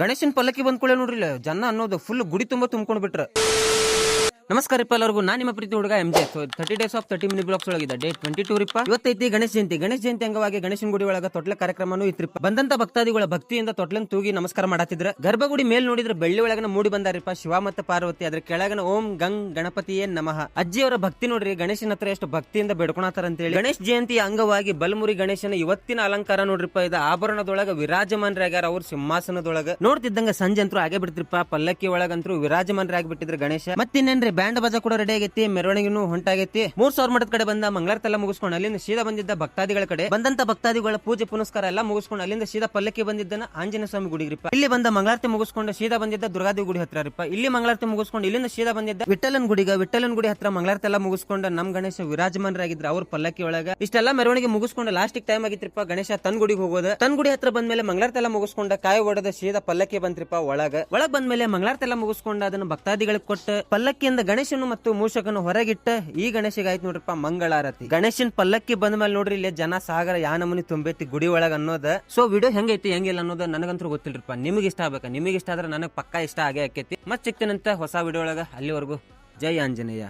ಗಣೇಶನ್ ಪಲ್ಲಕ್ಕಿ ಬಂದ್ಕೊಳ್ಳೆ ನೋಡ್ರಿ ಇಲ್ಲ, ಜನ ಅನ್ನೋದು ಫುಲ್ ಗುಡಿ ತುಂಬಾ ತುಂಬ್ಕೊಂಡ್ ಬಿಟ್ರ. ನಮಸ್ಕಾರ ರೀಪ ಎಲ್ಲರಿಗೂ, ನಾನು ನಿಮ್ಮ ಪ್ರೀತಿ ಹುಡುಗ MJ. 30 days of 30 mini blogs ಒಳಗಿದೆ. ಡೇಟ್ 22 ರೀಪ. ಇವತ್ತೈತಿ ಗಣೇಶ ಜಯಂತಿ ಅಂಗವಾಗಿ ಗಣೇಶನ್ ಗುಡಿ ಒಳಗ ತೊಟ್ಲ ಕಾರ್ಯಕ್ರಮನೂ ಇತ್ರಿಪ್ಪ. ಬಂದಂತ ಭಕ್ತಾದಿಗಳ ಭಕ್ತಿಯಿಂದ ತೊಟ್ಲನ್ ತೂಗಿ ನಮಸ್ಕಾರ ಮಾಡತ್ತಿದ್ರ. ಗರ್ಭಗುಡಿ ಮೇಲ್ ನೋಡಿದ್ರೆ ಬೆಳ್ಳಿ ಒಳಗನ ಮೂಡಿ ಬಂದಾರಿಪ್ಪ ಶಿವ ಮತ್ತೆ ಪಾರ್ವತಿ. ಅದ್ರ ಕೆಳಗನ ಓಂ ಗಂಗ್ ಗಣಪತಿಯೇ ನಮಃ. ಅಜ್ಜಿಯವರ ಭಕ್ತಿ ನೋಡ್ರಿ, ಗಣೇಶನ ಹತ್ರ ಎಷ್ಟು ಭಕ್ತಿಯಿಂದ ಬೇಡ್ಕೊಳತಾರ ಅಂತ ಹೇಳಿ. ಗಣೇಶ ಜಯಂತಿಯ ಅಂಗವಾಗಿ ಬಲಮುರಿ ಗಣೇಶನ ಇವತ್ತಿನ ಅಲಂಕಾರ ನೋಡ್ರಿಪ್ಪ. ಇದು ಆಭರಣದೊಳಗ ವಿರಾಜಮಾನರಾಗ್ಯಾರ. ಅವ್ರ ಸಿಂಹಾಸನದೊಳಗ ನೋಡ್ತಿದ್ದಂಗ ಸಂಜೆ ಅಂತೂ ಆಗೇ ಬಿಡ್ತಿರಿಪ್ಪ. ಪಲ್ಲಕ್ಕಿ ಒಳಗಂತೂ ವಿರಾಜಮಾನರಾಗ್ಬಿಟ್ಟಿದ್ರು ಗಣೇಶ. ಮತ್ತಿನ್ನೇನ್ರಿ ಬ್ಯಾಂಡ್ ಬಾಜಾ ಕೂಡ ರೆಡಿ ಆಗೈತಿ, ಮೆರವಣಿಗೆನೂ ಹೊಂಟಾಗೈತಿ. 3000 ಮಠದ ಕಡೆ ಬಂದ ಮಂಗಳಾರತೆಲ್ಲ ಮುಗಿಸ್ಕೊಂಡು ಅಲ್ಲಿಂದ ಸೀದಾ ಬಂದಿದ್ದ ಭಕ್ತಾದಿಗಳ ಕಡೆ ಬಂದಂತ ಭಕ್ತಾದಿಗಳ ಪೂಜೆ ಪುನಸ್ಕಾರ ಎಲ್ಲ ಮುಗಿಸ್ಕೊಂಡು ಅಲ್ಲಿಂದ ಸೀದಾ ಪಲ್ಲಕ್ಕಿ ಬಂದಿದ್ದನ ಆಂಜನೇಯ ಸ್ವಾಮಿ ಗುಡಿಗ್ರಿಪ್ಪ. ಇಲ್ಲಿ ಬಂದ ಮಂಗಳಾರತಿ ಮುಗಿಸ್ಕೊಂಡು ಸೀದಾ ಬಂದಿದ್ದ ದುರ್ಗಾದೇವಿ ಗುಡಿ ಹತ್ರ ರೀಪ. ಇಲ್ಲಿ ಮಂಗಳಾರತಿ ಮುಗಿಸ್ಕೊಂಡು ಇಲ್ಲಿಂದ ಸೀದಾ ಬಂದಿದ್ದ ವಿಠಲನ್ ಗುಡಿ ಹತ್ರ ಮಂಗಳಾರತಿ ಎಲ್ಲ ಮುಗಿಸ್ಕೊಂಡು ನಮ್ ಗಣೇಶ ವಿರಾಜಮಾನರಾಗಿದ್ರು ಅವ್ರ ಪಲ್ಲಕ್ಕಿ ಒಳಗ. ಇಷ್ಟೆಲ್ಲ ಮೆರವಣಿಗೆ ಮುಗಿಸ್ಕೊಂಡು ಲಾಸ್ಟಿಗೆ ಟೈಮ್ ಆಗಿತ್ರಿಪ್ಪ. ಗಣೇಶ ತನ್ ಗುಡಿಗೆ ಹೋಗೋದ. ತನ್ ಗುಡಿ ಹತ್ರ ಬಂದ್ಮೇಲೆ ಮಂಗಳಾರತಿ ಎಲ್ಲ ಮುಗಿಸ್ಕೊಂಡ ಕಾಯಿ ಹೊಡೆದ ಸೀದಾ ಪಲ್ಲಕ್ಕಿ ಬಂತ್ರಿಪ್ಪ ಒಳಗ್ ಬಂದ್ಮೇಲೆ ಮಂಗಳಾರತಿ ಎಲ್ಲ ಮುಗಿಸ್ಕೊಂಡು ಅದನ್ನ ಭಕ್ತಾದಿಗಳಿಗೆ ಕೊಟ್ಟ ಪಲ್ಲಕ್ಕಿಯಿಂದ ಗಣೇಶನು ಮತ್ತು ಮೂಷಕನು ಹೊರಗಿಟ್ಟ ಈ ಗಣೇಶಿಗೆ ಆಯ್ತು ನೋಡ್ರಿಪ್ಪ ಮಂಗಳಾರತಿ. ಗಣೇಶನ್ ಪಲ್ಲಕ್ಕಿ ಬಂದ ಮೇಲೆ ನೋಡ್ರಿ ಇಲ್ಲಿ ಜನ ಸಾಗರ ಯಾನಮುನಿ ತುಂಬೈತಿ ಗುಡಿ ಒಳಗ ಅನ್ನೋದ. ಸೊ ವಿಡಿಯೋ ಹೆಂಗೈತಿ ಹೆಂಗಿಲ್ಲ ಅನ್ನೋದು ನನಗಂತೂ ಗೊತ್ತಿಲ್ರಿಪ್ಪ. ನಿಮಗೆ ಇಷ್ಟ ಆಗ್ಬೇಕಾ? ನಿಮಗೆ ಇಷ್ಟ ಆದ್ರೆ ನನಗೆ ಪಕ್ಕಾ ಇಷ್ಟ ಆಗೇ ಆಕೈತಿ. ಮತ್ ಸಿಗ್ತೇನಂತ ಹೊಸ ವಿಡಿಯೋ ಒಳಗ. ಅಲ್ಲಿವರೆಗೂ ಜೈ ಆಂಜನೇಯ.